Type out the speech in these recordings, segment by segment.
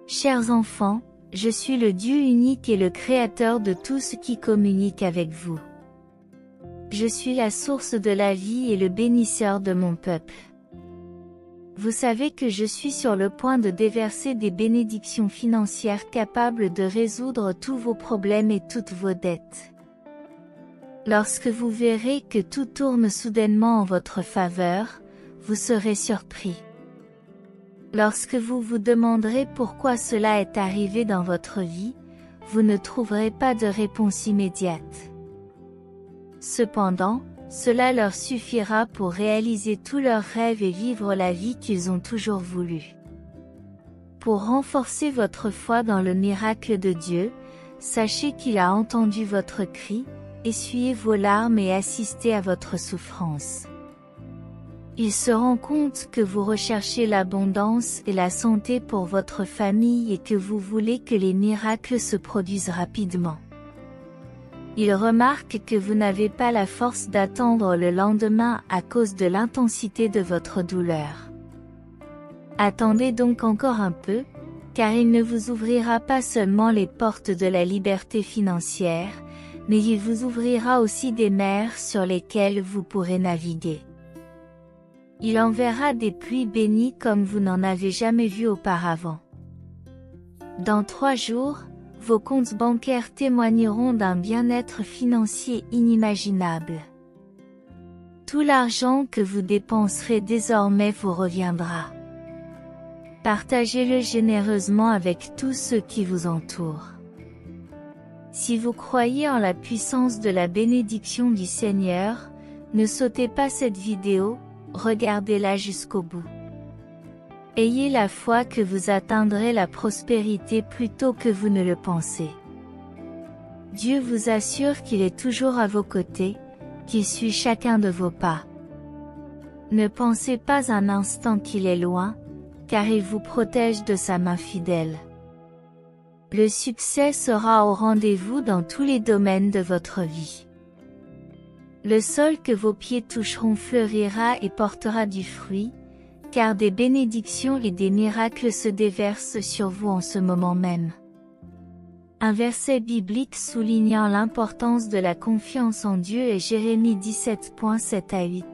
Chers enfants, je suis le Dieu unique et le Créateur de tout ce qui communique avec vous. Je suis la source de la vie et le bénisseur de mon peuple. Vous savez que je suis sur le point de déverser des bénédictions financières capables de résoudre tous vos problèmes et toutes vos dettes. Lorsque vous verrez que tout tourne soudainement en votre faveur, vous serez surpris. Lorsque vous vous demanderez pourquoi cela est arrivé dans votre vie, vous ne trouverez pas de réponse immédiate. Cependant, cela leur suffira pour réaliser tous leurs rêves et vivre la vie qu'ils ont toujours voulu. Pour renforcer votre foi dans le miracle de Dieu, sachez qu'il a entendu votre cri, essuyé vos larmes et assisté à votre souffrance. Il se rend compte que vous recherchez l'abondance et la santé pour votre famille et que vous voulez que les miracles se produisent rapidement. Il remarque que vous n'avez pas la force d'attendre le lendemain à cause de l'intensité de votre douleur. Attendez donc encore un peu, car il ne vous ouvrira pas seulement les portes de la liberté financière, mais il vous ouvrira aussi des mers sur lesquelles vous pourrez naviguer. Il enverra des pluies bénies comme vous n'en avez jamais vu auparavant. Dans 3 jours, vos comptes bancaires témoigneront d'un bien-être financier inimaginable. Tout l'argent que vous dépenserez désormais vous reviendra. Partagez-le généreusement avec tous ceux qui vous entourent. Si vous croyez en la puissance de la bénédiction du Seigneur, ne sautez pas cette vidéo, regardez-la jusqu'au bout. Ayez la foi que vous atteindrez la prospérité plus tôt que vous ne le pensez. Dieu vous assure qu'il est toujours à vos côtés, qu'il suit chacun de vos pas. Ne pensez pas un instant qu'il est loin, car il vous protège de sa main fidèle. Le succès sera au rendez-vous dans tous les domaines de votre vie. Le sol que vos pieds toucheront fleurira et portera du fruit, car des bénédictions et des miracles se déversent sur vous en ce moment même. Un verset biblique soulignant l'importance de la confiance en Dieu est Jérémie 17.7 à 8.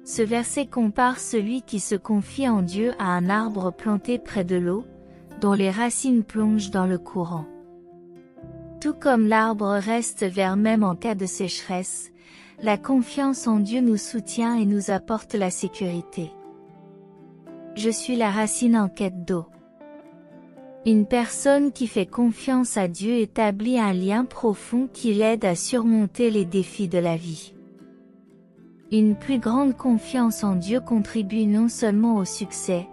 Ce verset compare celui qui se confie en Dieu à un arbre planté près de l'eau, dont les racines plongent dans le courant. Tout comme l'arbre reste vert même en cas de sécheresse, la confiance en Dieu nous soutient et nous apporte la sécurité. Je suis la racine en quête d'eau. Une personne qui fait confiance à Dieu établit un lien profond qui l'aide à surmonter les défis de la vie. Une plus grande confiance en Dieu contribue non seulement au succès,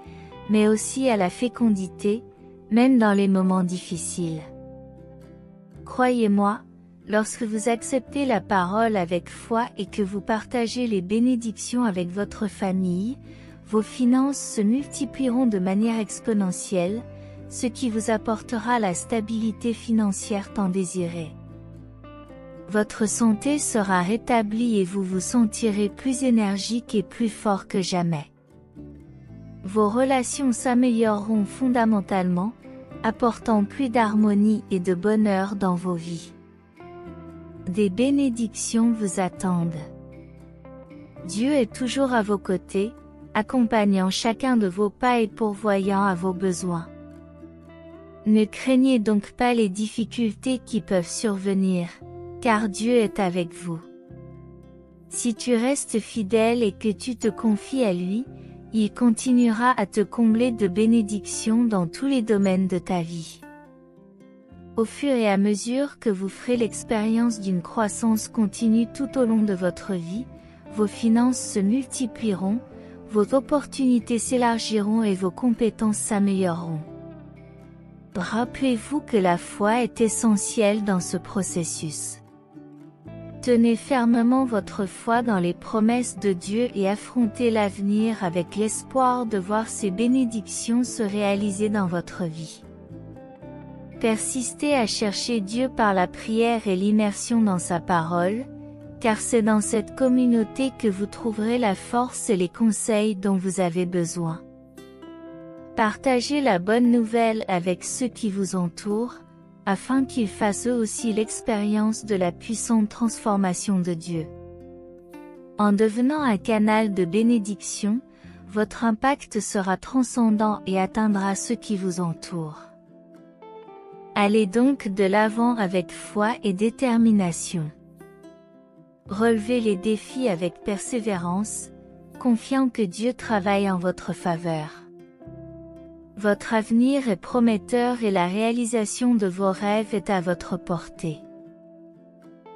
mais aussi à la fécondité, même dans les moments difficiles. Croyez-moi, lorsque vous acceptez la parole avec foi et que vous partagez les bénédictions avec votre famille, vos finances se multiplieront de manière exponentielle, ce qui vous apportera la stabilité financière tant désirée. Votre santé sera rétablie et vous vous sentirez plus énergique et plus fort que jamais. Vos relations s'amélioreront fondamentalement, apportant plus d'harmonie et de bonheur dans vos vies. Des bénédictions vous attendent. Dieu est toujours à vos côtés, accompagnant chacun de vos pas et pourvoyant à vos besoins. Ne craignez donc pas les difficultés qui peuvent survenir, car Dieu est avec vous. Si tu restes fidèle et que tu te confies à lui, il continuera à te combler de bénédictions dans tous les domaines de ta vie. Au fur et à mesure que vous ferez l'expérience d'une croissance continue tout au long de votre vie, vos finances se multiplieront, vos opportunités s'élargiront et vos compétences s'amélioreront. Rappelez-vous que la foi est essentielle dans ce processus. Tenez fermement votre foi dans les promesses de Dieu et affrontez l'avenir avec l'espoir de voir ces bénédictions se réaliser dans votre vie. Persistez à chercher Dieu par la prière et l'immersion dans sa parole, car c'est dans cette communauté que vous trouverez la force et les conseils dont vous avez besoin. Partagez la bonne nouvelle avec ceux qui vous entourent, afin qu'ils fassent eux aussi l'expérience de la puissante transformation de Dieu. En devenant un canal de bénédiction, votre impact sera transcendant et atteindra ceux qui vous entourent. Allez donc de l'avant avec foi et détermination. Relevez les défis avec persévérance, confiant que Dieu travaille en votre faveur. Votre avenir est prometteur et la réalisation de vos rêves est à votre portée.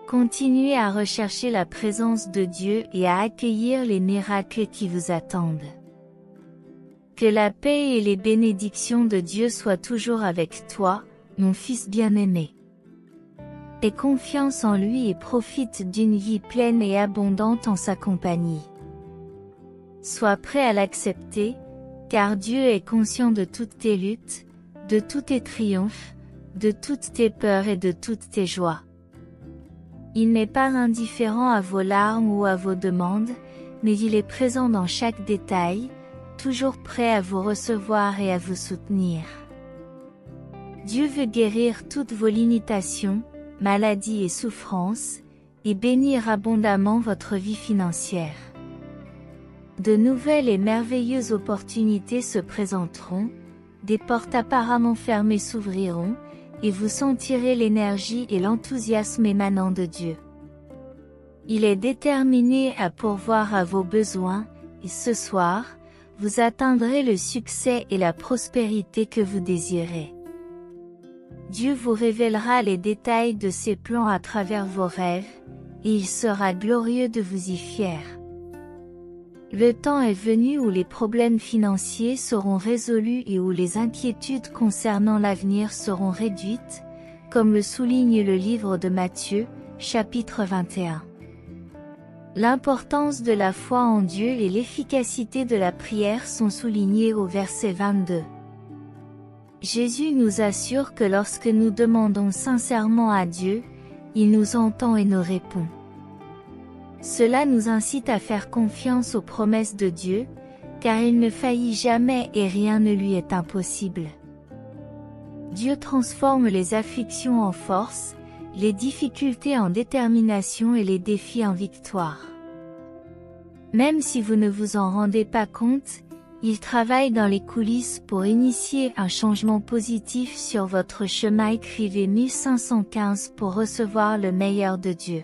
Continuez à rechercher la présence de Dieu et à accueillir les miracles qui vous attendent. Que la paix et les bénédictions de Dieu soient toujours avec toi, mon fils bien-aimé. Aie confiance en lui et profite d'une vie pleine et abondante en sa compagnie. Sois prêt à l'accepter, car Dieu est conscient de toutes tes luttes, de tous tes triomphes, de toutes tes peurs et de toutes tes joies. Il n'est pas indifférent à vos larmes ou à vos demandes, mais il est présent dans chaque détail, toujours prêt à vous recevoir et à vous soutenir. Dieu veut guérir toutes vos limitations, maladies et souffrances, et bénir abondamment votre vie financière. De nouvelles et merveilleuses opportunités se présenteront, des portes apparemment fermées s'ouvriront, et vous sentirez l'énergie et l'enthousiasme émanant de Dieu. Il est déterminé à pourvoir à vos besoins, et ce soir, vous atteindrez le succès et la prospérité que vous désirez. Dieu vous révélera les détails de ses plans à travers vos rêves, et il sera glorieux de vous y fier. Le temps est venu où les problèmes financiers seront résolus et où les inquiétudes concernant l'avenir seront réduites, comme le souligne le livre de Matthieu, chapitre 21. L'importance de la foi en Dieu et l'efficacité de la prière sont soulignées au verset 22. Jésus nous assure que lorsque nous demandons sincèrement à Dieu, il nous entend et nous répond. Cela nous incite à faire confiance aux promesses de Dieu, car il ne faillit jamais et rien ne lui est impossible. Dieu transforme les afflictions en force, les difficultés en détermination et les défis en victoire. Même si vous ne vous en rendez pas compte, il travaille dans les coulisses pour initier un changement positif sur votre chemin. Écrivez 1515 pour recevoir le meilleur de Dieu.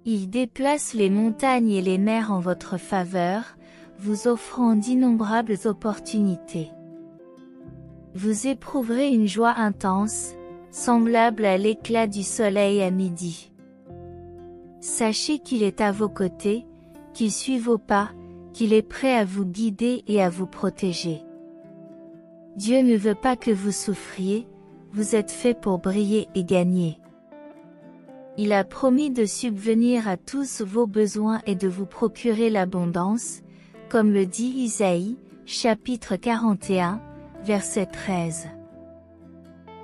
Il déplace les montagnes et les mers en votre faveur, vous offrant d'innombrables opportunités. Vous éprouverez une joie intense, semblable à l'éclat du soleil à midi. Sachez qu'il est à vos côtés, qu'il suit vos pas, qu'il est prêt à vous guider et à vous protéger. Dieu ne veut pas que vous souffriez, vous êtes fait pour briller et gagner. Il a promis de subvenir à tous vos besoins et de vous procurer l'abondance, comme le dit Isaïe, chapitre 41, verset 13.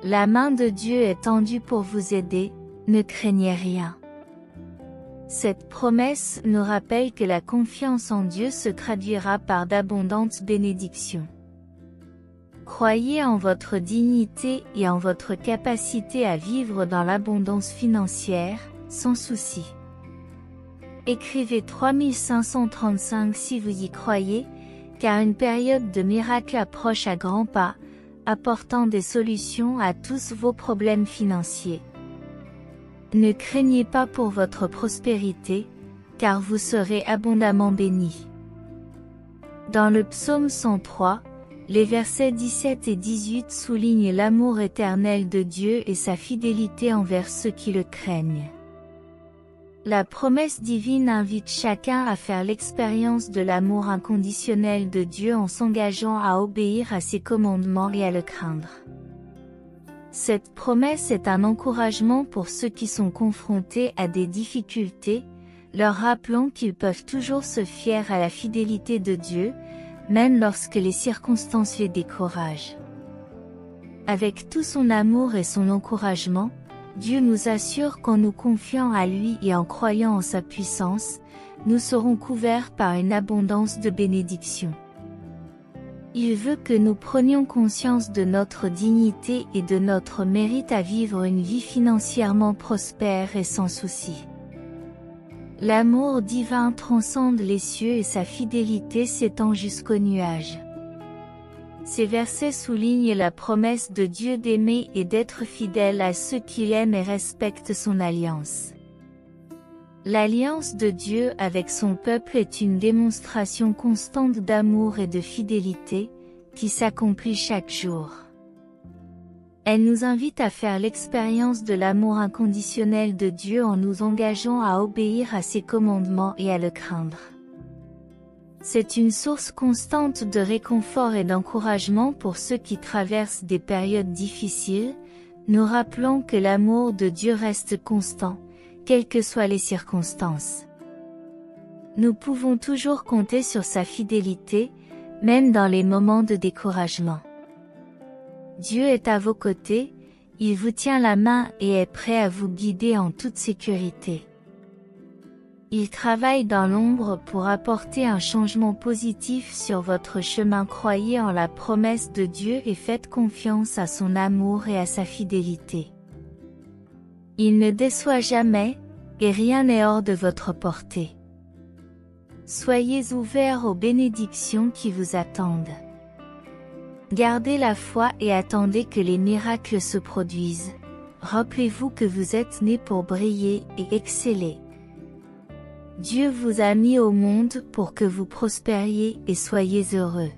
La main de Dieu est tendue pour vous aider, ne craignez rien. Cette promesse nous rappelle que la confiance en Dieu se traduira par d'abondantes bénédictions. Croyez en votre dignité et en votre capacité à vivre dans l'abondance financière, sans souci. Écrivez 3535 si vous y croyez, car une période de miracle approche à grands pas, apportant des solutions à tous vos problèmes financiers. Ne craignez pas pour votre prospérité, car vous serez abondamment bénis. Dans le psaume 103, les versets 17 et 18 soulignent l'amour éternel de Dieu et sa fidélité envers ceux qui le craignent. La promesse divine invite chacun à faire l'expérience de l'amour inconditionnel de Dieu en s'engageant à obéir à ses commandements et à le craindre. Cette promesse est un encouragement pour ceux qui sont confrontés à des difficultés, leur rappelant qu'ils peuvent toujours se fier à la fidélité de Dieu, même lorsque les circonstances les découragent. Avec tout son amour et son encouragement, Dieu nous assure qu'en nous confiant à lui et en croyant en sa puissance, nous serons couverts par une abondance de bénédictions. Il veut que nous prenions conscience de notre dignité et de notre mérite à vivre une vie financièrement prospère et sans souci. L'amour divin transcende les cieux et sa fidélité s'étend jusqu'aux nuages. Ces versets soulignent la promesse de Dieu d'aimer et d'être fidèle à ceux qui aiment et respectent son alliance. L'alliance de Dieu avec son peuple est une démonstration constante d'amour et de fidélité, qui s'accomplit chaque jour. Elle nous invite à faire l'expérience de l'amour inconditionnel de Dieu en nous engageant à obéir à ses commandements et à le craindre. C'est une source constante de réconfort et d'encouragement pour ceux qui traversent des périodes difficiles, nous rappelant que l'amour de Dieu reste constant, quelles que soient les circonstances. Nous pouvons toujours compter sur sa fidélité, même dans les moments de découragement. Dieu est à vos côtés, il vous tient la main et est prêt à vous guider en toute sécurité. Il travaille dans l'ombre pour apporter un changement positif sur votre chemin. Croyez en la promesse de Dieu et faites confiance à son amour et à sa fidélité. Il ne déçoit jamais, et rien n'est hors de votre portée. Soyez ouverts aux bénédictions qui vous attendent. Gardez la foi et attendez que les miracles se produisent. Rappelez-vous que vous êtes nés pour briller et exceller. Dieu vous a mis au monde pour que vous prospériez et soyez heureux.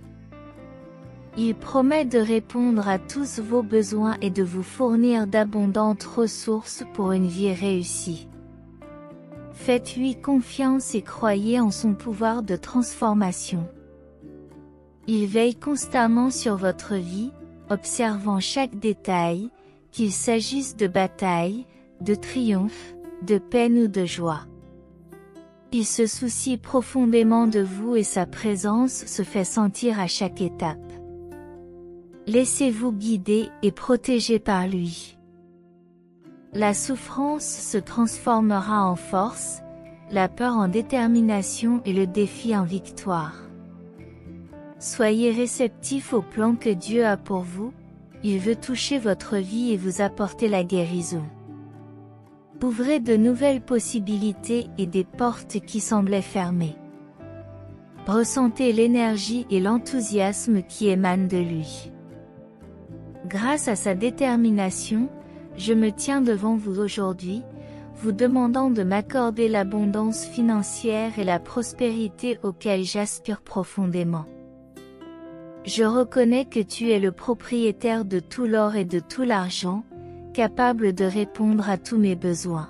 Il promet de répondre à tous vos besoins et de vous fournir d'abondantes ressources pour une vie réussie. Faites-lui confiance et croyez en son pouvoir de transformation. Il veille constamment sur votre vie, observant chaque détail, qu'il s'agisse de bataille, de triomphe, de peine ou de joie. Il se soucie profondément de vous et sa présence se fait sentir à chaque étape. Laissez-vous guider et protéger par lui. La souffrance se transformera en force, la peur en détermination et le défi en victoire. Soyez réceptifs au plan que Dieu a pour vous, il veut toucher votre vie et vous apporter la guérison. Ouvrez de nouvelles possibilités et des portes qui semblaient fermées. Ressentez l'énergie et l'enthousiasme qui émanent de lui. Grâce à sa détermination, je me tiens devant vous aujourd'hui, vous demandant de m'accorder l'abondance financière et la prospérité auxquelles j'aspire profondément. Je reconnais que tu es le propriétaire de tout l'or et de tout l'argent, capable de répondre à tous mes besoins.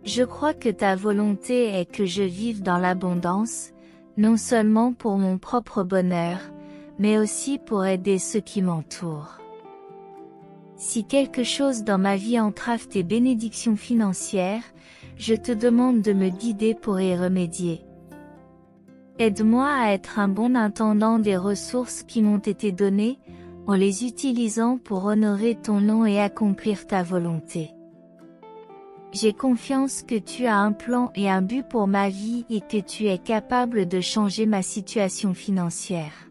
Je crois que ta volonté est que je vive dans l'abondance, non seulement pour mon propre bonheur, mais aussi pour aider ceux qui m'entourent. Si quelque chose dans ma vie entrave tes bénédictions financières, je te demande de me guider pour y remédier. Aide-moi à être un bon intendant des ressources qui m'ont été données, en les utilisant pour honorer ton nom et accomplir ta volonté. J'ai confiance que tu as un plan et un but pour ma vie et que tu es capable de changer ma situation financière.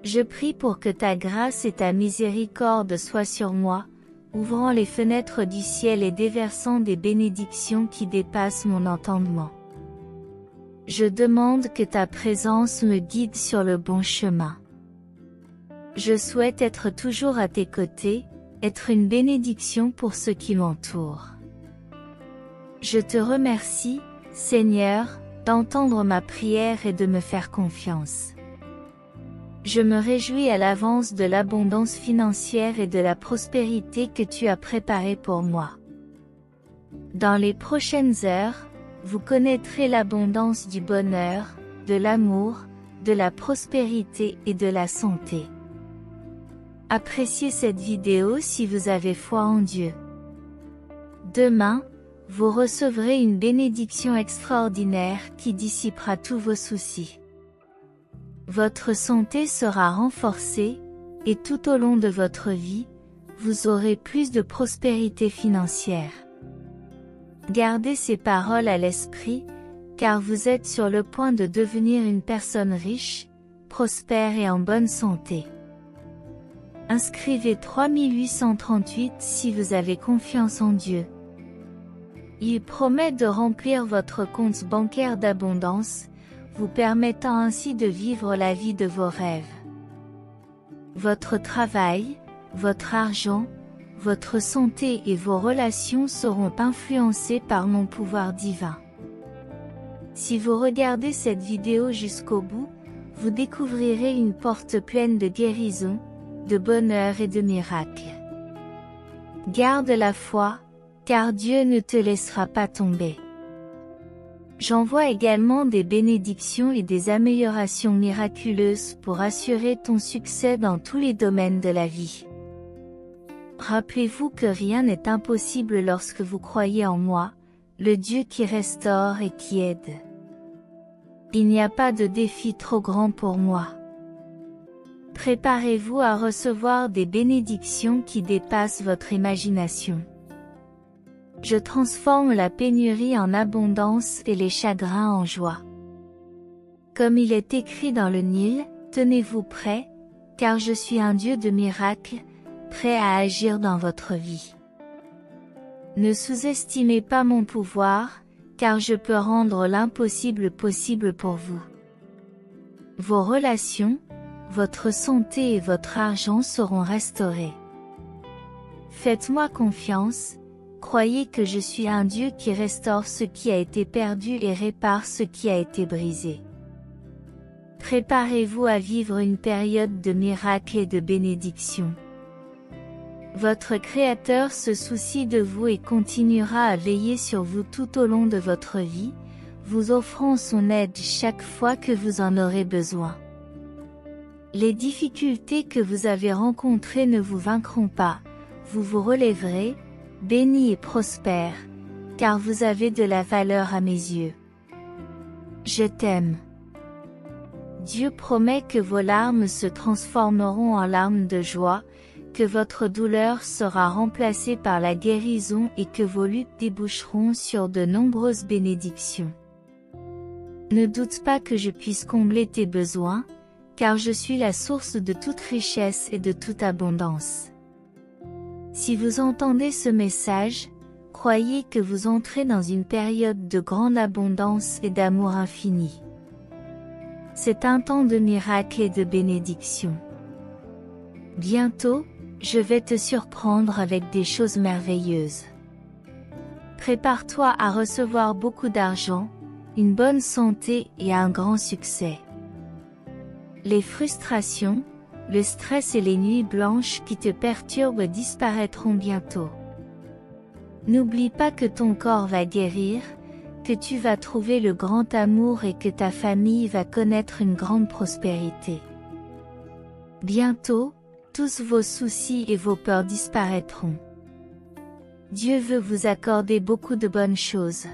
Je prie pour que ta grâce et ta miséricorde soient sur moi, ouvrant les fenêtres du ciel et déversant des bénédictions qui dépassent mon entendement. Je demande que ta présence me guide sur le bon chemin. Je souhaite être toujours à tes côtés, être une bénédiction pour ceux qui m'entourent. Je te remercie, Seigneur, d'entendre ma prière et de me faire confiance. Je me réjouis à l'avance de l'abondance financière et de la prospérité que tu as préparée pour moi. Dans les prochaines heures, vous connaîtrez l'abondance du bonheur, de l'amour, de la prospérité et de la santé. Appréciez cette vidéo si vous avez foi en Dieu. Demain, vous recevrez une bénédiction extraordinaire qui dissipera tous vos soucis. Votre santé sera renforcée, et tout au long de votre vie, vous aurez plus de prospérité financière. Gardez ces paroles à l'esprit, car vous êtes sur le point de devenir une personne riche, prospère et en bonne santé. Inscrivez 3838 si vous avez confiance en Dieu. Il promet de remplir votre compte bancaire d'abondance, vous permettant ainsi de vivre la vie de vos rêves. Votre travail, votre argent, votre santé et vos relations seront influencés par mon pouvoir divin. Si vous regardez cette vidéo jusqu'au bout, vous découvrirez une porte pleine de guérison, de bonheur et de miracles. Garde la foi, car Dieu ne te laissera pas tomber. J'envoie également des bénédictions et des améliorations miraculeuses pour assurer ton succès dans tous les domaines de la vie. Rappelez-vous que rien n'est impossible lorsque vous croyez en moi, le Dieu qui restaure et qui aide. Il n'y a pas de défi trop grand pour moi. Préparez-vous à recevoir des bénédictions qui dépassent votre imagination. Je transforme la pénurie en abondance et les chagrins en joie. Comme il est écrit dans le Nil, tenez-vous prêts, car je suis un Dieu de miracles, prêt à agir dans votre vie. Ne sous-estimez pas mon pouvoir, car je peux rendre l'impossible possible pour vous. Vos relations, votre santé et votre argent seront restaurés. Faites-moi confiance, croyez que je suis un Dieu qui restaure ce qui a été perdu et répare ce qui a été brisé. Préparez-vous à vivre une période de miracles et de bénédictions. Votre Créateur se soucie de vous et continuera à veiller sur vous tout au long de votre vie, vous offrant son aide chaque fois que vous en aurez besoin. Les difficultés que vous avez rencontrées ne vous vaincront pas, vous vous relèverez, bénis et prospères, car vous avez de la valeur à mes yeux. Je t'aime. Dieu promet que vos larmes se transformeront en larmes de joie, que votre douleur sera remplacée par la guérison et que vos luttes déboucheront sur de nombreuses bénédictions. Ne doute pas que je puisse combler tes besoins, car je suis la source de toute richesse et de toute abondance. Si vous entendez ce message, croyez que vous entrez dans une période de grande abondance et d'amour infini. C'est un temps de miracles et de bénédictions. Bientôt, je vais te surprendre avec des choses merveilleuses. Prépare-toi à recevoir beaucoup d'argent, une bonne santé et un grand succès. Les frustrations, le stress et les nuits blanches qui te perturbent disparaîtront bientôt. N'oublie pas que ton corps va guérir, que tu vas trouver le grand amour et que ta famille va connaître une grande prospérité. Bientôt, tous vos soucis et vos peurs disparaîtront. Dieu veut vous accorder beaucoup de bonnes choses.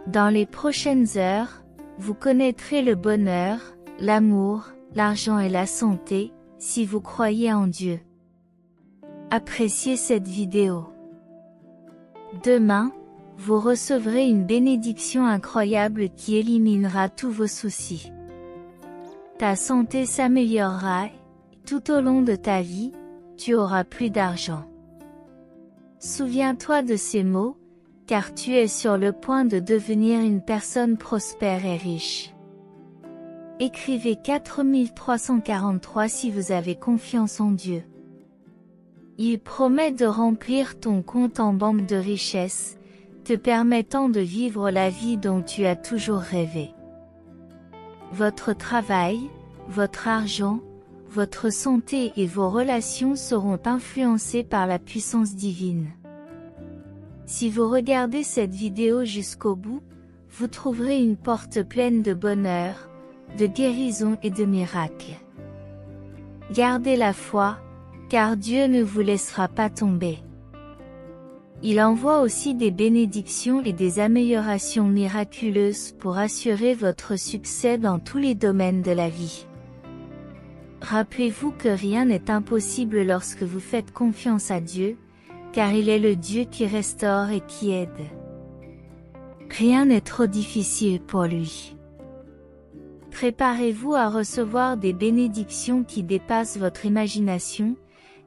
Dans les prochaines heures, vous connaîtrez le bonheur, l'amour, l'argent et la santé, si vous croyez en Dieu. Appréciez cette vidéo. Demain, vous recevrez une bénédiction incroyable qui éliminera tous vos soucis. Ta santé s'améliorera et, tout au long de ta vie, tu auras plus d'argent. Souviens-toi de ces mots, car tu es sur le point de devenir une personne prospère et riche. Écrivez 4343 si vous avez confiance en Dieu. Il promet de remplir ton compte en banque de richesse, te permettant de vivre la vie dont tu as toujours rêvé. Votre travail, votre argent, votre santé et vos relations seront influencés par la puissance divine. Si vous regardez cette vidéo jusqu'au bout, vous trouverez une porte pleine de bonheur, de guérison et de miracles. Gardez la foi, car Dieu ne vous laissera pas tomber. Il envoie aussi des bénédictions et des améliorations miraculeuses pour assurer votre succès dans tous les domaines de la vie. Rappelez-vous que rien n'est impossible lorsque vous faites confiance à Dieu, car il est le Dieu qui restaure et qui aide. Rien n'est trop difficile pour lui. Préparez-vous à recevoir des bénédictions qui dépassent votre imagination,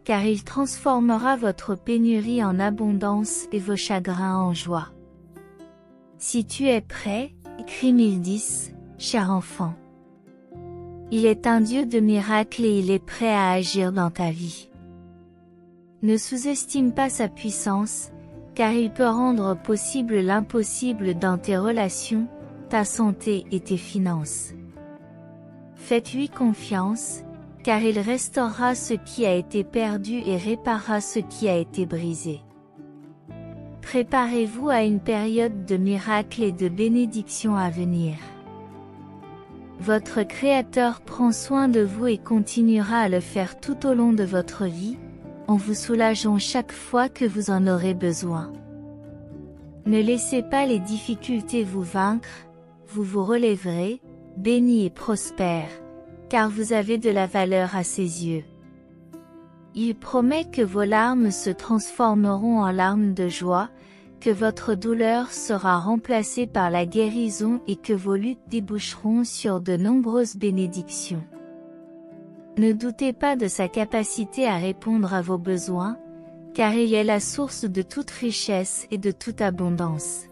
car il transformera votre pénurie en abondance et vos chagrins en joie. Si tu es prêt, écris 1010, cher enfant. Il est un Dieu de miracles et il est prêt à agir dans ta vie. Ne sous-estime pas sa puissance, car il peut rendre possible l'impossible dans tes relations, ta santé et tes finances. Faites-lui confiance, car il restaurera ce qui a été perdu et réparera ce qui a été brisé. Préparez-vous à une période de miracles et de bénédictions à venir. Votre Créateur prend soin de vous et continuera à le faire tout au long de votre vie, en vous soulageant chaque fois que vous en aurez besoin. Ne laissez pas les difficultés vous vaincre, vous vous relèverez, bénis et prospères, car vous avez de la valeur à ses yeux. Il promet que vos larmes se transformeront en larmes de joie, que votre douleur sera remplacée par la guérison et que vos luttes déboucheront sur de nombreuses bénédictions. Ne doutez pas de sa capacité à répondre à vos besoins, car il est la source de toute richesse et de toute abondance.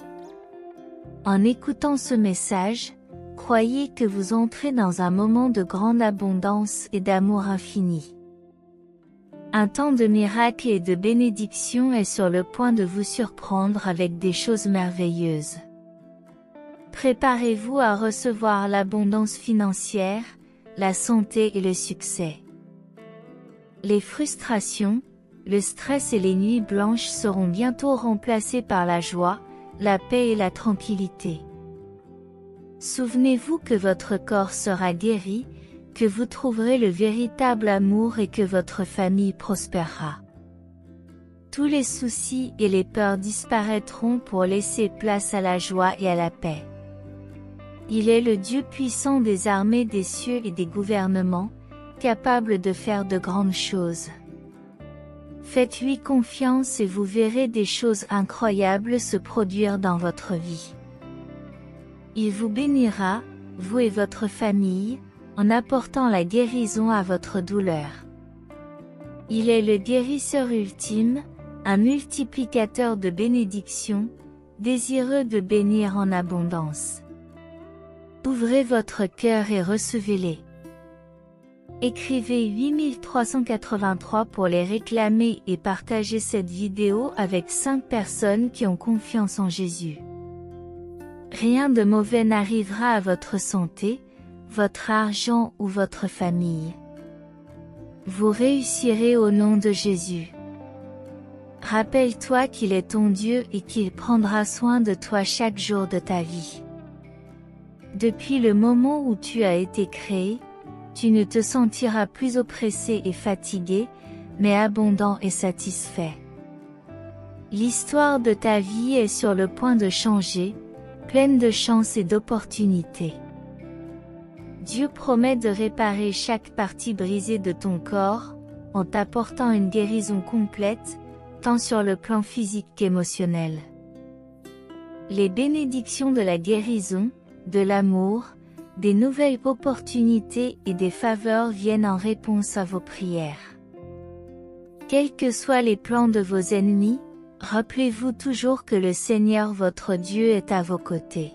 En écoutant ce message, croyez que vous entrez dans un moment de grande abondance et d'amour infini. Un temps de miracle et de bénédiction est sur le point de vous surprendre avec des choses merveilleuses. Préparez-vous à recevoir l'abondance financière, la santé et le succès. Les frustrations, le stress et les nuits blanches seront bientôt remplacés par la joie, la paix et la tranquillité. Souvenez-vous que votre corps sera guéri, que vous trouverez le véritable amour et que votre famille prospérera. Tous les soucis et les peurs disparaîtront pour laisser place à la joie et à la paix. Il est le Dieu puissant des armées des cieux et des gouvernements, capable de faire de grandes choses. Faites-lui confiance et vous verrez des choses incroyables se produire dans votre vie. Il vous bénira, vous et votre famille, en apportant la guérison à votre douleur. Il est le guérisseur ultime, un multiplicateur de bénédictions, désireux de bénir en abondance. Ouvrez votre cœur et recevez-les. Écrivez 8383 pour les réclamer et partagez cette vidéo avec 5 personnes qui ont confiance en Jésus. Rien de mauvais n'arrivera à votre santé, votre argent ou votre famille. Vous réussirez au nom de Jésus. Rappelle-toi qu'il est ton Dieu et qu'il prendra soin de toi chaque jour de ta vie. Depuis le moment où tu as été créé, tu ne te sentiras plus oppressé et fatigué, mais abondant et satisfait. L'histoire de ta vie est sur le point de changer, pleine de chance et d'opportunités. Dieu promet de réparer chaque partie brisée de ton corps, en t'apportant une guérison complète, tant sur le plan physique qu'émotionnel. Les bénédictions de la guérison, de l'amour, des nouvelles opportunités et des faveurs viennent en réponse à vos prières. Quels que soient les plans de vos ennemis, rappelez-vous toujours que le Seigneur votre Dieu est à vos côtés.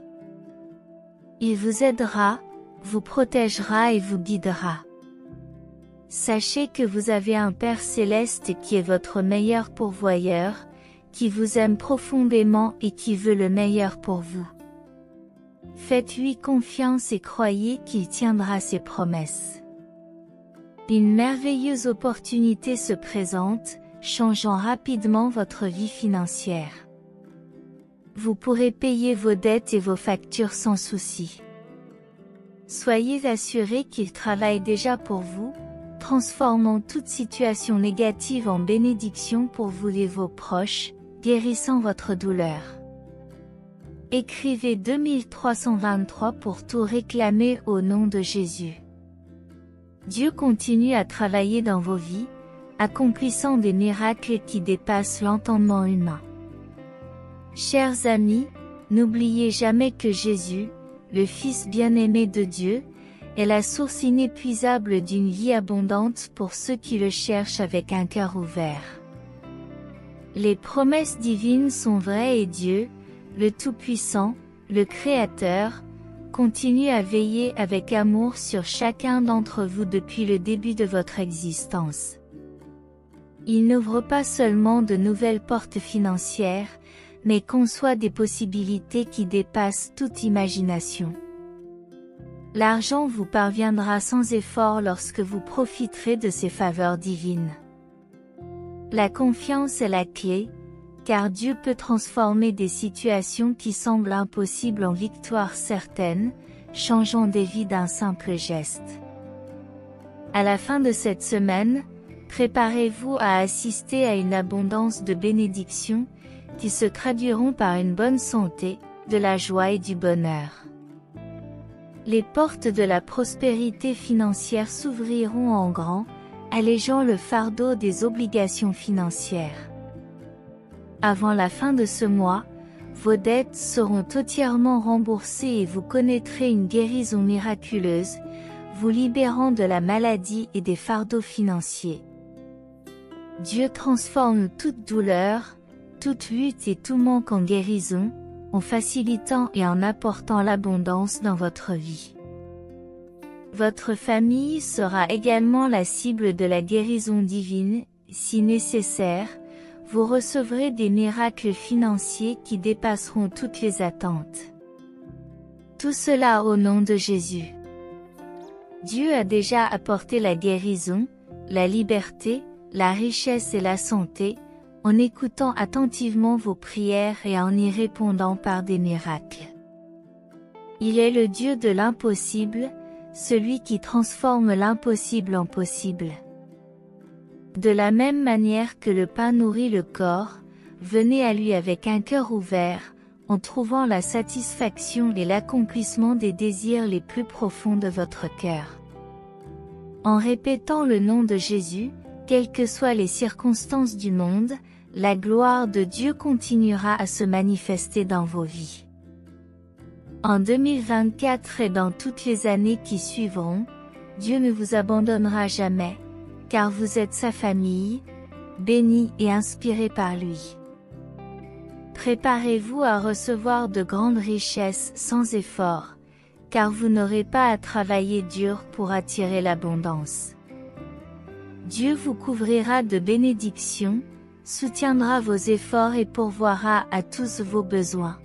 Il vous aidera, vous protégera et vous guidera. Sachez que vous avez un Père céleste qui est votre meilleur pourvoyeur, qui vous aime profondément et qui veut le meilleur pour vous. Faites-lui confiance et croyez qu'il tiendra ses promesses. Une merveilleuse opportunité se présente, changeant rapidement votre vie financière. Vous pourrez payer vos dettes et vos factures sans souci. Soyez assurés qu'il travaille déjà pour vous, transformant toute situation négative en bénédiction pour vous et vos proches, guérissant votre douleur. Écrivez 2323 pour tout réclamer au nom de Jésus. Dieu continue à travailler dans vos vies, accomplissant des miracles qui dépassent l'entendement humain. Chers amis, n'oubliez jamais que Jésus, le Fils bien-aimé de Dieu, est la source inépuisable d'une vie abondante pour ceux qui le cherchent avec un cœur ouvert. Les promesses divines sont vraies et Dieu, le Tout-Puissant, le Créateur, continue à veiller avec amour sur chacun d'entre vous depuis le début de votre existence. Il n'ouvre pas seulement de nouvelles portes financières, mais conçoit des possibilités qui dépassent toute imagination. L'argent vous parviendra sans effort lorsque vous profiterez de ces faveurs divines. La confiance est la clé, car Dieu peut transformer des situations qui semblent impossibles en victoires certaines, changeant des vies d'un simple geste. À la fin de cette semaine, préparez-vous à assister à une abondance de bénédictions, qui se traduiront par une bonne santé, de la joie et du bonheur. Les portes de la prospérité financière s'ouvriront en grand, allégeant le fardeau des obligations financières. Avant la fin de ce mois, vos dettes seront entièrement remboursées et vous connaîtrez une guérison miraculeuse, vous libérant de la maladie et des fardeaux financiers. Dieu transforme toute douleur, toute lutte et tout manque en guérison, en facilitant et en apportant l'abondance dans votre vie. Votre famille sera également la cible de la guérison divine, si nécessaire, vous recevrez des miracles financiers qui dépasseront toutes les attentes. Tout cela au nom de Jésus. Dieu a déjà apporté la guérison, la liberté, la richesse et la santé, en écoutant attentivement vos prières et en y répondant par des miracles. Il est le Dieu de l'impossible, celui qui transforme l'impossible en possible. De la même manière que le pain nourrit le corps, venez à lui avec un cœur ouvert, en trouvant la satisfaction et l'accomplissement des désirs les plus profonds de votre cœur. En répétant le nom de Jésus, quelles que soient les circonstances du monde, la gloire de Dieu continuera à se manifester dans vos vies. En 2024 et dans toutes les années qui suivront, Dieu ne vous abandonnera jamais, car vous êtes sa famille, bénie et inspirée par lui. Préparez-vous à recevoir de grandes richesses sans effort, car vous n'aurez pas à travailler dur pour attirer l'abondance. Dieu vous couvrira de bénédictions, soutiendra vos efforts et pourvoira à tous vos besoins.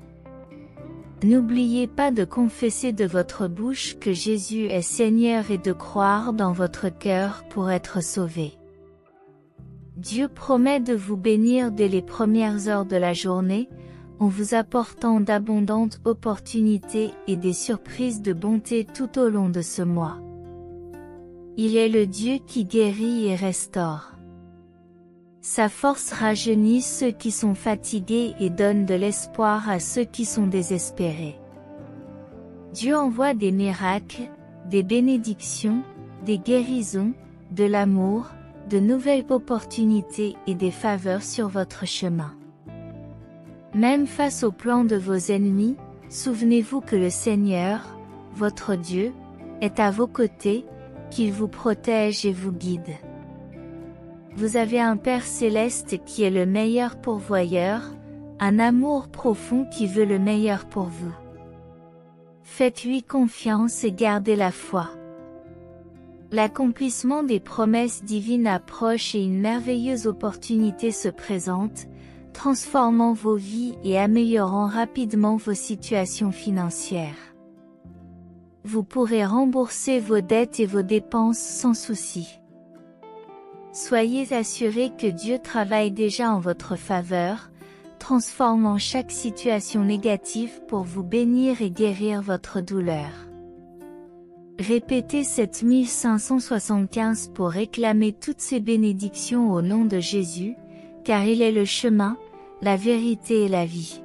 N'oubliez pas de confesser de votre bouche que Jésus est Seigneur et de croire dans votre cœur pour être sauvé. Dieu promet de vous bénir dès les premières heures de la journée, en vous apportant d'abondantes opportunités et des surprises de bonté tout au long de ce mois. Il est le Dieu qui guérit et restaure. Sa force rajeunit ceux qui sont fatigués et donne de l'espoir à ceux qui sont désespérés. Dieu envoie des miracles, des bénédictions, des guérisons, de l'amour, de nouvelles opportunités et des faveurs sur votre chemin. Même face aux plans de vos ennemis, souvenez-vous que le Seigneur, votre Dieu, est à vos côtés, qu'il vous protège et vous guide. Vous avez un Père céleste qui est le meilleur pourvoyeur, un amour profond qui veut le meilleur pour vous. Faites-lui confiance et gardez la foi. L'accomplissement des promesses divines approche et une merveilleuse opportunité se présente, transformant vos vies et améliorant rapidement vos situations financières. Vous pourrez rembourser vos dettes et vos dépenses sans souci. Soyez assurés que Dieu travaille déjà en votre faveur, transformant chaque situation négative pour vous bénir et guérir votre douleur. Répétez 7575 pour réclamer toutes ces bénédictions au nom de Jésus, car il est le chemin, la vérité et la vie.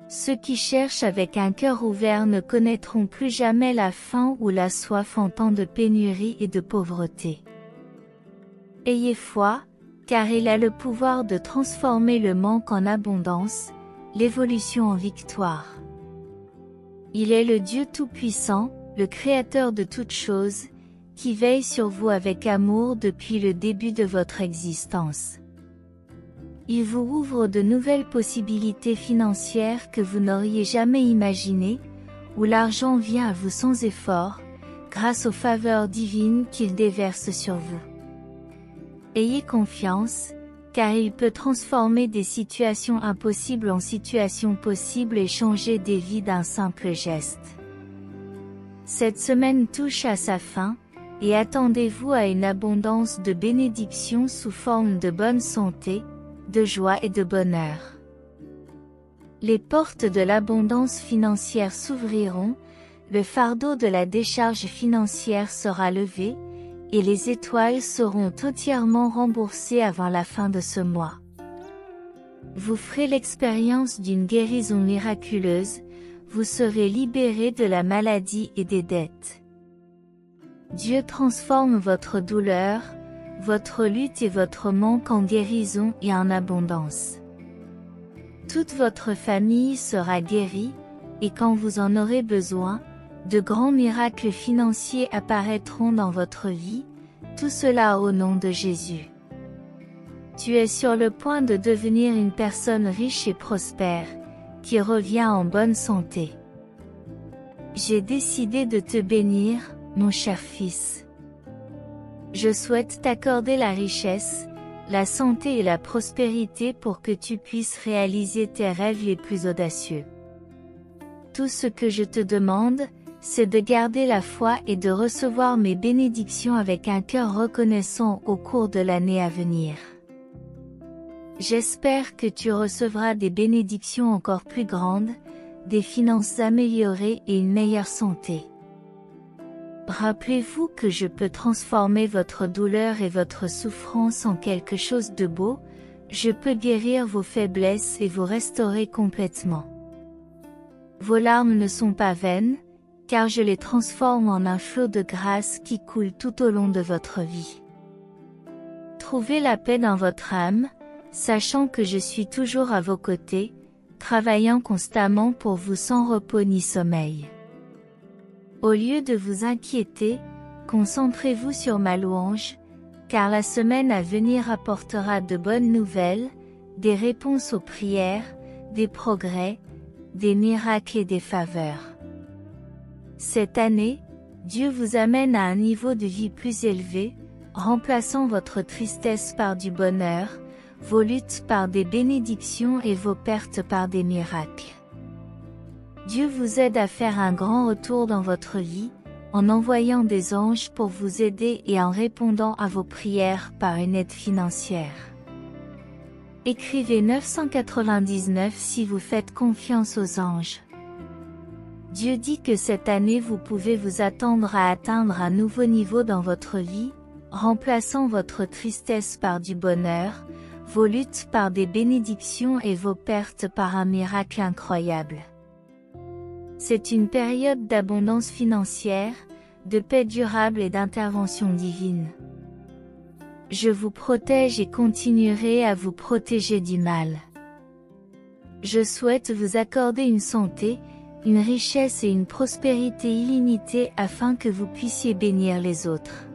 Ceux qui cherchent avec un cœur ouvert ne connaîtront plus jamais la faim ou la soif en temps de pénurie et de pauvreté. Ayez foi, car il a le pouvoir de transformer le manque en abondance, l'évolution en victoire. Il est le Dieu Tout-Puissant, le Créateur de toutes choses, qui veille sur vous avec amour depuis le début de votre existence. Il vous ouvre de nouvelles possibilités financières que vous n'auriez jamais imaginées, où l'argent vient à vous sans effort, grâce aux faveurs divines qu'il déverse sur vous. Ayez confiance, car il peut transformer des situations impossibles en situations possibles et changer des vies d'un simple geste. Cette semaine touche à sa fin, et attendez-vous à une abondance de bénédictions sous forme de bonne santé, de joie et de bonheur. Les portes de l'abondance financière s'ouvriront, le fardeau de la décharge financière sera levé, et les étoiles seront entièrement remboursées avant la fin de ce mois. Vous ferez l'expérience d'une guérison miraculeuse, vous serez libéré de la maladie et des dettes. Dieu transforme votre douleur, votre lutte et votre manque en guérison et en abondance. Toute votre famille sera guérie, et quand vous en aurez besoin, de grands miracles financiers apparaîtront dans votre vie, tout cela au nom de Jésus. Tu es sur le point de devenir une personne riche et prospère, qui revient en bonne santé. J'ai décidé de te bénir, mon cher fils. Je souhaite t'accorder la richesse, la santé et la prospérité pour que tu puisses réaliser tes rêves les plus audacieux. Tout ce que je te demande, c'est de garder la foi et de recevoir mes bénédictions avec un cœur reconnaissant au cours de l'année à venir. J'espère que tu recevras des bénédictions encore plus grandes, des finances améliorées et une meilleure santé. Rappelez-vous que je peux transformer votre douleur et votre souffrance en quelque chose de beau, je peux guérir vos faiblesses et vous restaurer complètement. Vos larmes ne sont pas vaines, car je les transforme en un flot de grâce qui coule tout au long de votre vie. Trouvez la paix dans votre âme, sachant que je suis toujours à vos côtés, travaillant constamment pour vous sans repos ni sommeil. Au lieu de vous inquiéter, concentrez-vous sur ma louange, car la semaine à venir apportera de bonnes nouvelles, des réponses aux prières, des progrès, des miracles et des faveurs. Cette année, Dieu vous amène à un niveau de vie plus élevé, remplaçant votre tristesse par du bonheur, vos luttes par des bénédictions et vos pertes par des miracles. Dieu vous aide à faire un grand retour dans votre vie, en envoyant des anges pour vous aider et en répondant à vos prières par une aide financière. Écrivez 999 si vous faites confiance aux anges. Dieu dit que cette année vous pouvez vous attendre à atteindre un nouveau niveau dans votre vie, remplaçant votre tristesse par du bonheur, vos luttes par des bénédictions et vos pertes par un miracle incroyable. C'est une période d'abondance financière, de paix durable et d'intervention divine. Je vous protège et continuerai à vous protéger du mal. Je souhaite vous accorder une santé, une richesse et une prospérité illimitée afin que vous puissiez bénir les autres.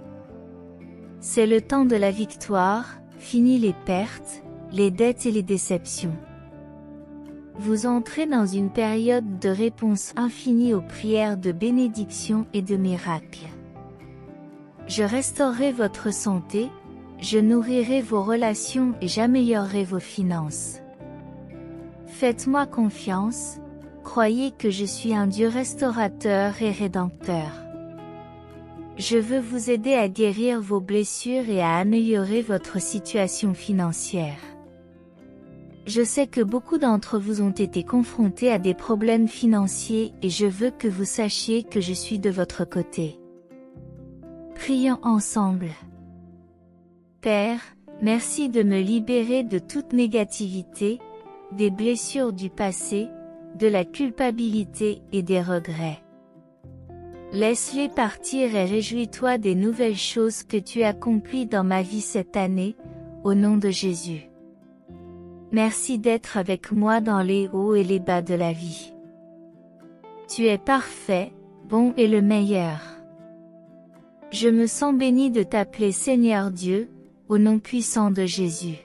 C'est le temps de la victoire, fini les pertes, les dettes et les déceptions. Vous entrez dans une période de réponse infinie aux prières de bénédiction et de miracles. Je restaurerai votre santé, je nourrirai vos relations et j'améliorerai vos finances. Faites-moi confiance, croyez que je suis un Dieu restaurateur et rédempteur. Je veux vous aider à guérir vos blessures et à améliorer votre situation financière. Je sais que beaucoup d'entre vous ont été confrontés à des problèmes financiers et je veux que vous sachiez que je suis de votre côté. Prions ensemble. Père, merci de me libérer de toute négativité, des blessures du passé, de la culpabilité et des regrets. Laisse-les partir et réjouis-toi des nouvelles choses que tu accomplis dans ma vie cette année, au nom de Jésus. Merci d'être avec moi dans les hauts et les bas de la vie. Tu es parfait, bon et le meilleur. Je me sens béni de t'appeler Seigneur Dieu, au nom puissant de Jésus.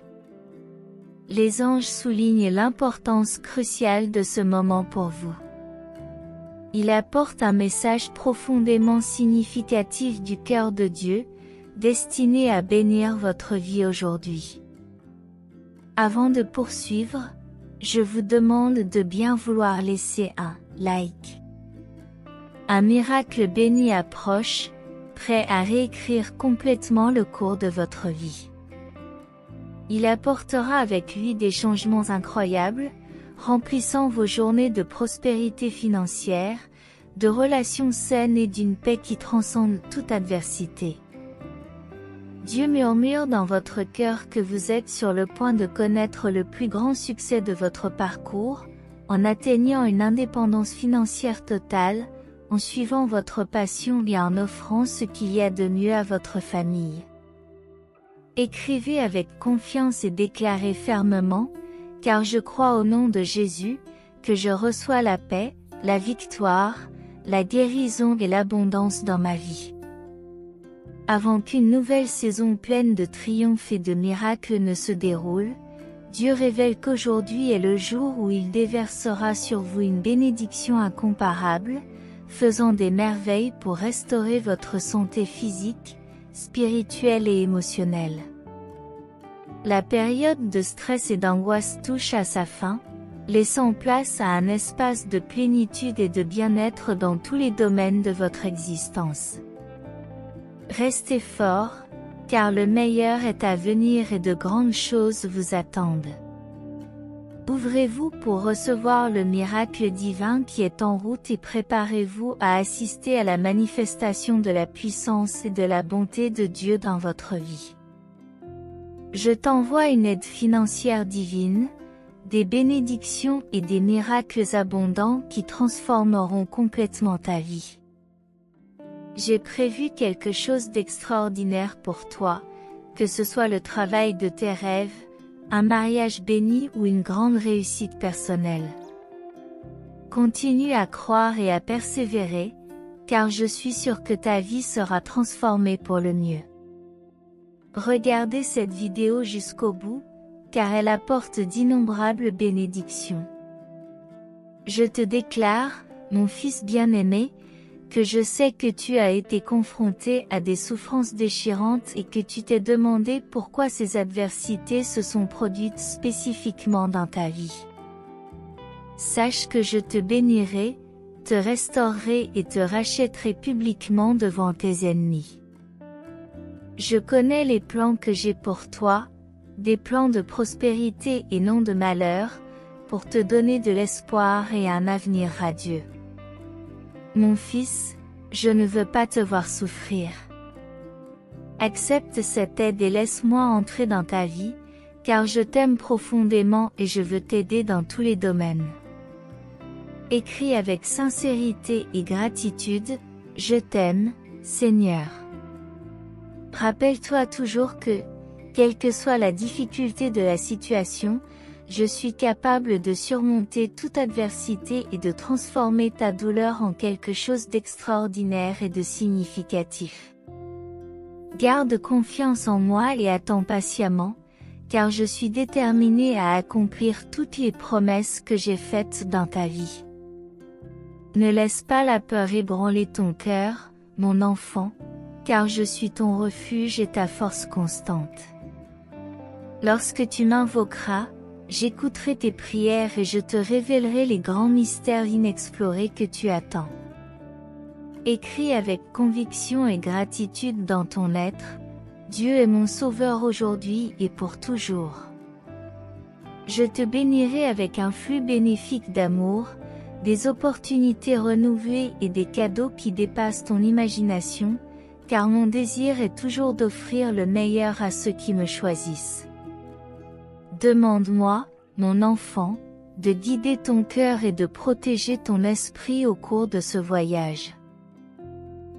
Les anges soulignent l'importance cruciale de ce moment pour vous. Il apporte un message profondément significatif du cœur de Dieu, destiné à bénir votre vie aujourd'hui. Avant de poursuivre, je vous demande de bien vouloir laisser un like. Un miracle béni approche, prêt à réécrire complètement le cours de votre vie. Il apportera avec lui des changements incroyables, remplissant vos journées de prospérité financière, de relations saines et d'une paix qui transcende toute adversité. Dieu murmure dans votre cœur que vous êtes sur le point de connaître le plus grand succès de votre parcours, en atteignant une indépendance financière totale, en suivant votre passion et en offrant ce qu'il y a de mieux à votre famille. Écrivez avec confiance et déclarez fermement, car je crois au nom de Jésus, que je reçois la paix, la victoire, la guérison et l'abondance dans ma vie. Avant qu'une nouvelle saison pleine de triomphes et de miracles ne se déroule, Dieu révèle qu'aujourd'hui est le jour où il déversera sur vous une bénédiction incomparable, faisant des merveilles pour restaurer votre santé physique, spirituelle et émotionnelle. La période de stress et d'angoisse touche à sa fin, laissant place à un espace de plénitude et de bien-être dans tous les domaines de votre existence. Restez fort, car le meilleur est à venir et de grandes choses vous attendent. Ouvrez-vous pour recevoir le miracle divin qui est en route et préparez-vous à assister à la manifestation de la puissance et de la bonté de Dieu dans votre vie. Je t'envoie une aide financière divine, des bénédictions et des miracles abondants qui transformeront complètement ta vie. J'ai prévu quelque chose d'extraordinaire pour toi, que ce soit le travail de tes rêves, un mariage béni ou une grande réussite personnelle. Continue à croire et à persévérer, car je suis sûr que ta vie sera transformée pour le mieux. Regardez cette vidéo jusqu'au bout, car elle apporte d'innombrables bénédictions. Je te déclare, mon fils bien-aimé, que je sais que tu as été confronté à des souffrances déchirantes et que tu t'es demandé pourquoi ces adversités se sont produites spécifiquement dans ta vie. Sache que je te bénirai, te restaurerai et te rachèterai publiquement devant tes ennemis. Je connais les plans que j'ai pour toi, des plans de prospérité et non de malheur, pour te donner de l'espoir et un avenir radieux. Mon fils, je ne veux pas te voir souffrir. Accepte cette aide et laisse-moi entrer dans ta vie, car je t'aime profondément et je veux t'aider dans tous les domaines. Écris avec sincérité et gratitude, je t'aime, Seigneur. Rappelle-toi toujours que, quelle que soit la difficulté de la situation, je suis capable de surmonter toute adversité et de transformer ta douleur en quelque chose d'extraordinaire et de significatif. Garde confiance en moi et attends patiemment, car je suis déterminé à accomplir toutes les promesses que j'ai faites dans ta vie. Ne laisse pas la peur ébranler ton cœur, mon enfant, car je suis ton refuge et ta force constante. Lorsque tu m'invoqueras, j'écouterai tes prières et je te révélerai les grands mystères inexplorés que tu attends. Écris avec conviction et gratitude dans ton être, Dieu est mon sauveur aujourd'hui et pour toujours. Je te bénirai avec un flux bénéfique d'amour, des opportunités renouvelées et des cadeaux qui dépassent ton imagination, car mon désir est toujours d'offrir le meilleur à ceux qui me choisissent. Demande-moi, mon enfant, de guider ton cœur et de protéger ton esprit au cours de ce voyage.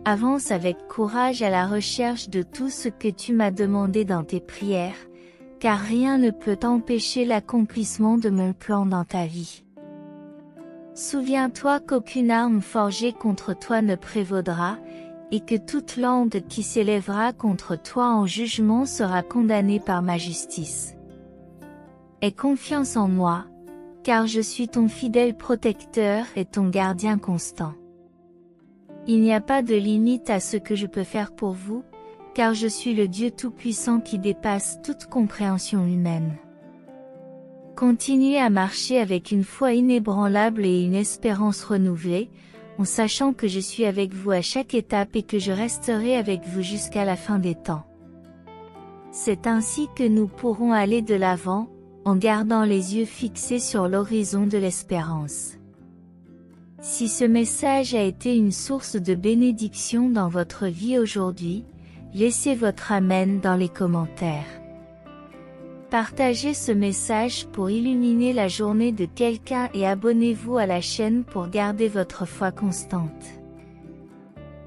Avance avec courage à la recherche de tout ce que tu m'as demandé dans tes prières, car rien ne peut empêcher l'accomplissement de mon plan dans ta vie. Souviens-toi qu'aucune arme forgée contre toi ne prévaudra, et que toute langue qui s'élèvera contre toi en jugement sera condamnée par ma justice. Aie confiance en moi, car je suis ton fidèle protecteur et ton gardien constant. Il n'y a pas de limite à ce que je peux faire pour vous, car je suis le Dieu Tout-Puissant qui dépasse toute compréhension humaine. Continuez à marcher avec une foi inébranlable et une espérance renouvelée, en sachant que je suis avec vous à chaque étape et que je resterai avec vous jusqu'à la fin des temps. C'est ainsi que nous pourrons aller de l'avant, en gardant les yeux fixés sur l'horizon de l'espérance. Si ce message a été une source de bénédiction dans votre vie aujourd'hui, laissez votre Amen dans les commentaires. Partagez ce message pour illuminer la journée de quelqu'un et abonnez-vous à la chaîne pour garder votre foi constante.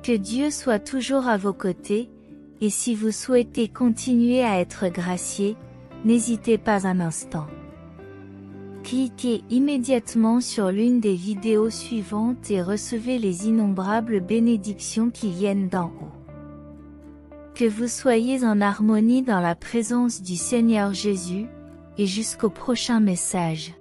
Que Dieu soit toujours à vos côtés, et si vous souhaitez continuer à être gracié, n'hésitez pas un instant. Cliquez immédiatement sur l'une des vidéos suivantes et recevez les innombrables bénédictions qui viennent d'en haut. Que vous soyez en harmonie dans la présence du Seigneur Jésus, et jusqu'au prochain message.